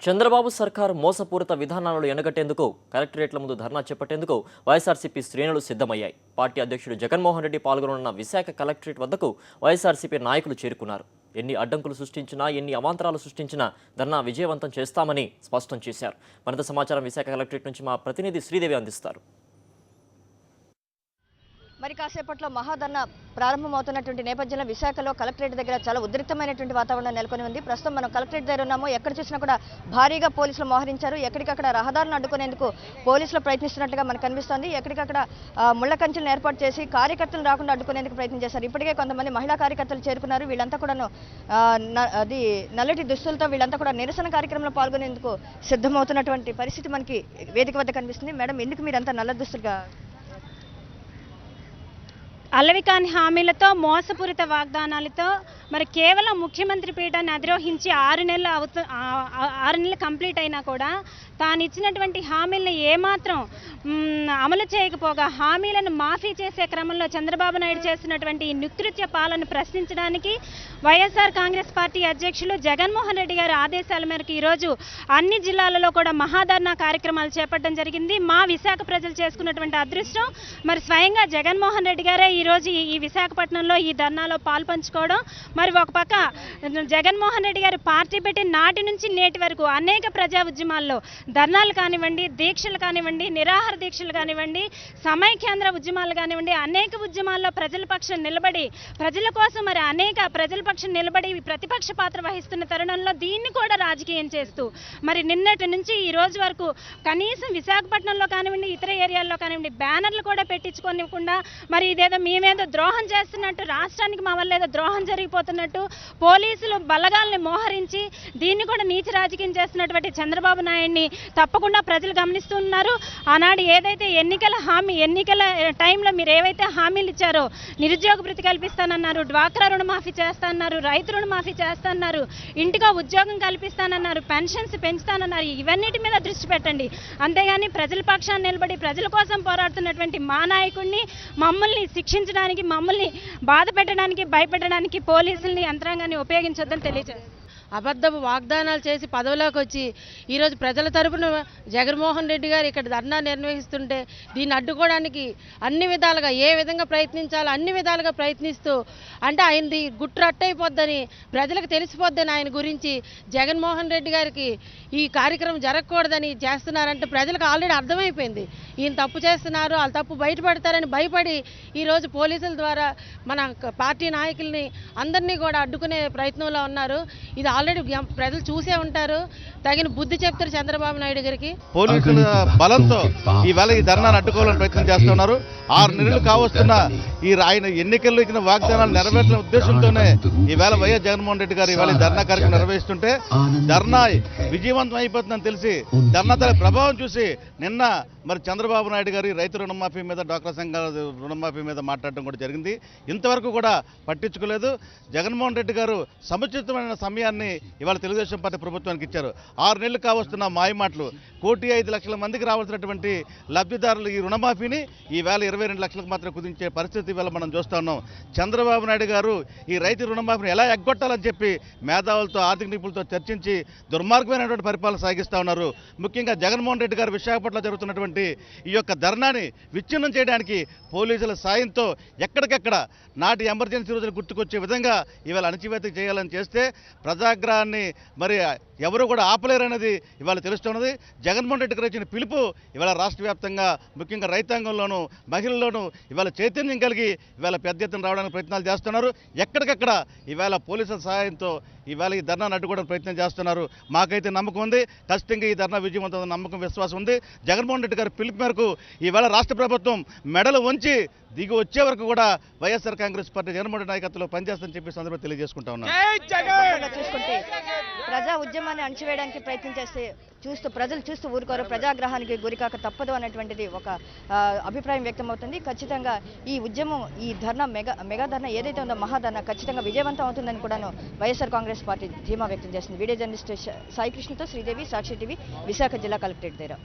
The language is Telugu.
చంద్రబాబు సర్కార్ మోసపూరిత విధానాలను ఎనగట్టేందుకు కలెక్టరేట్ల ముందు ధర్నా చేపట్టేందుకు వైఎస్ఆర్సీపీ శ్రేణులు సిద్ధమయ్యాయి. పార్టీ అధ్యక్షుడు జగన్మోహన్ రెడ్డి పాల్గొననున్న విశాఖ కలెక్టరేట్ వద్దకు వైఎస్ఆర్సీపీ నాయకులు చేరుకున్నారు. ఎన్ని అడ్డంకులు సృష్టించినా, ఎన్ని అవాంతరాలు సృష్టించినా ధర్నా విజయవంతం చేస్తామని స్పష్టం చేశారు. మరింత సమాచారం విశాఖ కలెక్టరేట్ నుంచి మా ప్రతినిధి శ్రీదేవి అందిస్తారు. మరి కాసేపట్లో మహాధర్నా ప్రారంభమవుతున్నటువంటి నేపథ్యంలో విశాఖలో కలెక్టరేట్ దగ్గర చాలా ఉద్రిక్తమైనటువంటి వాతావరణం నెలకొని ఉంది. ప్రస్తుతం మనం కలెక్టరేట్ దగ్గర ఉన్నాము. ఎక్కడ చూసినా కూడా భారీగా పోలీసులు మోహరించారు. ఎక్కడికక్కడ రహదారులను అడ్డుకునేందుకు పోలీసులు ప్రయత్నిస్తున్నట్టుగా మనకు కనిపిస్తోంది. ఎక్కడికక్కడ ముళ్ళ కంచెలను ఏర్పాటు చేసి కార్యకర్తలు రాకుండా అడ్డుకునేందుకు ప్రయత్నం చేశారు. ఇప్పటికే కొంతమంది మహిళా కార్యకర్తలు చేరుకున్నారు. వీళ్ళంతా కూడాను అది నల్లటి దుస్తులతో వీళ్ళంతా కూడా నిరసన కార్యక్రమంలో పాల్గొనేందుకు సిద్ధమవుతున్నటువంటి పరిస్థితి మనకి వేదిక వద్ద కనిపిస్తుంది. మేడం, ఎందుకు మీరంతా నల్ల దుస్తులుగా? అల్లవికాని హామీలతో, మోసపూరిత వాగ్దానాలతో మరి కేవలం ముఖ్యమంత్రి పీఠాన్ని అధిరోహించి 6 నెలలు కంప్లీట్ అయినా కూడా తాను ఇచ్చినటువంటి హామీలను ఏమాత్రం అమలు చేయకపోగా హామీలను మాఫీ చేసే క్రమంలో చంద్రబాబు నాయుడు చేస్తున్నటువంటి నికృత్య పాలన ప్రశ్నించడానికి వైఎస్ఆర్ కాంగ్రెస్ పార్టీ అధ్యక్షులు జగన్మోహన్ రెడ్డి గారి ఆదేశాల మేరకు ఈరోజు అన్ని జిల్లాలలో కూడా మహాధర్నా కార్యక్రమాలు చేపట్టడం జరిగింది. మా విశాఖ ప్రజలు చేసుకున్నటువంటి అదృష్టం మరి స్వయంగా జగన్మోహన్ రెడ్డి గారే ఈరోజు ఈ విశాఖపట్నంలో ఈ ధర్నాలో పాల్పంచుకోవడం. మరి ఒక పక్క జగన్మోహన్ రెడ్డి గారు పార్టీ పెట్టిన నాటి నుంచి నేటి వరకు అనేక ప్రజా ఉద్యమాల్లో ధర్నాలు కానివ్వండి, దీక్షలు కానివ్వండి, నిరాహార దీక్షలు కానివ్వండి, సమైక్యాంధ్ర ఉద్యమాలు కానివ్వండి, అనేక ఉద్యమాల్లో ప్రజల పక్షం నిలబడి ప్రజల కోసం మరి అనేక ప్రజల పక్షం నిలబడి ప్రతిపక్ష పాత్ర వహిస్తున్న తరుణంలో దీన్ని కూడా రాజకీయం చేస్తూ మరి నిన్నటి నుంచి ఈ రోజు వరకు కనీసం విశాఖపట్నంలో కానివ్వండి, ఇతర ఏరియాల్లో కానివ్వండి బ్యానర్లు కూడా పెట్టించుకోనివ్వకుండా మరి ఇదేదో మేమేదో ద్రోహం చేస్తున్నట్టు, రాష్ట్రానికి మా వల్ల ఏదో ద్రోహం జరిగిపోతున్నట్టు పోలీసులు బలగాల్ని మోహరించి దీన్ని కూడా నీచ రాజకీయం చేస్తున్నటువంటి చంద్రబాబు నాయుడిని తప్పకుండా ప్రజలు గమనిస్తూ ఉన్నారు. ఆనాడు ఏదైతే ఎన్నికల టైంలో మీరు ఏవైతే హామీలు ఇచ్చారో, నిరుద్యోగ భృతి కల్పిస్తానన్నారు, డ్వాక్రా రుణమాఫీ చేస్తానన్నారు, రైతు రుణమాఫీ చేస్తానన్నారు, ఇంటిగా ఉద్యోగం కల్పిస్తానన్నారు, పెన్షన్స్ పెంచుతానన్నారు, ఇవన్నిటి మీద దృష్టి పెట్టండి. అంతేగాని ప్రజల పక్షాన్ని నిలబడి ప్రజల కోసం పోరాడుతున్నటువంటి మా నాయకుడిని మమ్మల్ని శిక్షించడానికి, మమ్మల్ని బాధ పెట్టడానికి, భయపెట్టడానికి పోలీసుల్ని యంత్రాంగాన్ని ఉపయోగించొద్దని తెలియజేస్తారు. అబద్ధపు వాగ్దానాలు చేసి పదవిలోకి వచ్చి ఈరోజు ప్రజల తరపున జగన్మోహన్ రెడ్డి గారు ఇక్కడ ధర్నా నిర్వహిస్తుంటే దీన్ని అడ్డుకోవడానికి అన్ని విధాలుగా ఏ విధంగా ప్రయత్నించాలో అన్ని విధాలుగా ప్రయత్నిస్తూ, అంటే ఆయనది గుట్టు అట్టయిపోద్దని ప్రజలకు తెలిసిపోద్దని ఆయన గురించి జగన్మోహన్ రెడ్డి గారికి ఈ కార్యక్రమం జరగకూడదని చేస్తున్నారంటే ప్రజలకు ఆల్రెడీ అర్థమైపోయింది. ఈయన తప్పు చేస్తున్నారు, వాళ్ళు తప్పు బయటపడతారని భయపడి ఈరోజు పోలీసుల ద్వారా మన పార్టీ నాయకుల్ని అందరినీ కూడా అడ్డుకునే ప్రయత్నంలో ఉన్నారు. ఇది ఆల్రెడీ ప్రజలు చూసే ఉంటారు. తగిన బుద్ధి చెప్తారు చంద్రబాబు నాయుడు గారికి. పోలీసుల బలంతో ఈవేళ ఈ ధర్నాన్ని అడ్డుకోవాలని ప్రయత్నం చేస్తున్నారు. 6 నెలలు కావస్తున్న ఆయన ఎన్నికల్లో ఇచ్చిన వాగ్దానాలు నెరవేర్చిన ఉద్దేశంతోనే ఈవేళ వైఎస్ జగన్మోహన్ రెడ్డి గారు ఈవేళ ధర్నా కార్యక్రమం నిర్వహిస్తుంటే ధర్నా విజయవంతం అయిపోతుందని తెలిసి ధర్నా తల ప్రభావం చూసి నిన్న మరి చంద్రబాబు నాయుడు గారి రైతు రుణమాఫీ మీద, డ్వాక్రా సంఘాల రుణమాఫీ మీద మాట్లాడడం కూడా జరిగింది. ఇంతవరకు కూడా పట్టించుకోలేదు. జగన్మోహన్ రెడ్డి గారు సముచితమైన సమయాన్ని ఇవాళ తెలుగుదేశం పార్టీ ప్రభుత్వానికి ఇచ్చారు. 6 నెలలు కావస్తున్న మాయమాటలు 1,05,00,000 మందికి రావాల్సినటువంటి లబ్ధిదారులు ఈ రుణమాఫీని ఈవేళ 22 లక్షలకు మాత్రం కుదించే పరిస్థితి ఇవాళ మనం చూస్తా ఉన్నాం. చంద్రబాబు నాయుడు గారు ఈ రైతు రుణమాఫీని ఎలా ఎగ్గొట్టాలని చెప్పి మేధావులతో, ఆర్థిక నిపుణులతో చర్చించి దుర్మార్గమైనటువంటి పరిపాలన సాగిస్తూ ఉన్నారు. ముఖ్యంగా జగన్మోహన్ రెడ్డి గారు విశాఖపట్నంలో జరుగుతున్నటువంటి ఈ యొక్క ధర్నాని విచ్ఛిన్నం చేయడానికి పోలీసుల సాయంతో ఎక్కడికెక్కడ నాటి ఎమర్జెన్సీ రోజులు గుర్తుకొచ్చే విధంగా ఇవాళ అణచివేత చేయాలని చేస్తే ప్రజాగ్రహాన్ని మరి ఎవరు కూడా ఆపలేరనేది ఇవాళ తెలుస్తున్నది. జగన్మోహన్ రెడ్డి గారు ఇచ్చిన పిలుపు ఇవాళ రాష్ట్ర వ్యాప్తంగా ముఖ్యంగా రైతాంగంలోనూ మహిళల్లోనూ ఇవాళ చైతన్యం కలిగి ఇవాళ పెద్ద ఎత్తున రావడానికి ప్రయత్నాలు చేస్తున్నారు. ఎక్కడికక్కడ ఇవాళ పోలీసుల సహాయంతో ఇవాళ ఈ ధర్నాను అడ్డుకోవడానికి ప్రయత్నం చేస్తున్నారు. మాకైతే నమ్మకం ఉంది, ఖచ్చితంగా ఈ ధర్నా విజయవంతం నమ్మకం, విశ్వాసం ఉంది. జగన్మోహన్ రెడ్డి గారి పిలుపు మేరకు ఇవాళ రాష్ట్ర ప్రభుత్వం మెడలు వంచి దిగి వచ్చే వరకు కూడా వైఎస్ఆర్ కాంగ్రెస్ పార్టీ జగన్మోహన్ రెడ్డి నాయకత్వంలో పనిచేస్తుందని చెప్పి సందర్భంగా తెలియజేసుకుంటా ఉన్నాను. చూసుకుంటే ప్రజా ఉద్యమాన్ని అణచివేయడానికి ప్రయత్నం చేస్తే ప్రజలు చూస్తూ ఊరుకోరు, ప్రజాగ్రహానికి గురికాక తప్పదు అనేటువంటిది ఒక అభిప్రాయం వ్యక్తమవుతుంది. ఖచ్చితంగా ఈ ఉద్యమం, ఈ ధర్నా మెగా ధర్నా ఏదైతే ఉందో మహాధర్నా ఖచ్చితంగా విజయవంతం అవుతుందని కూడాను వైఎస్ఆర్ కాంగ్రెస్ పార్టీ ధీమా వ్యక్తం చేస్తుంది. వీడియో జర్నలిస్ట్ సాయి కృష్ణతో శ్రీదేవి, సాక్షి టీవీ, విశాఖ జిల్లా కలెక్టరేట్ దగ్గర.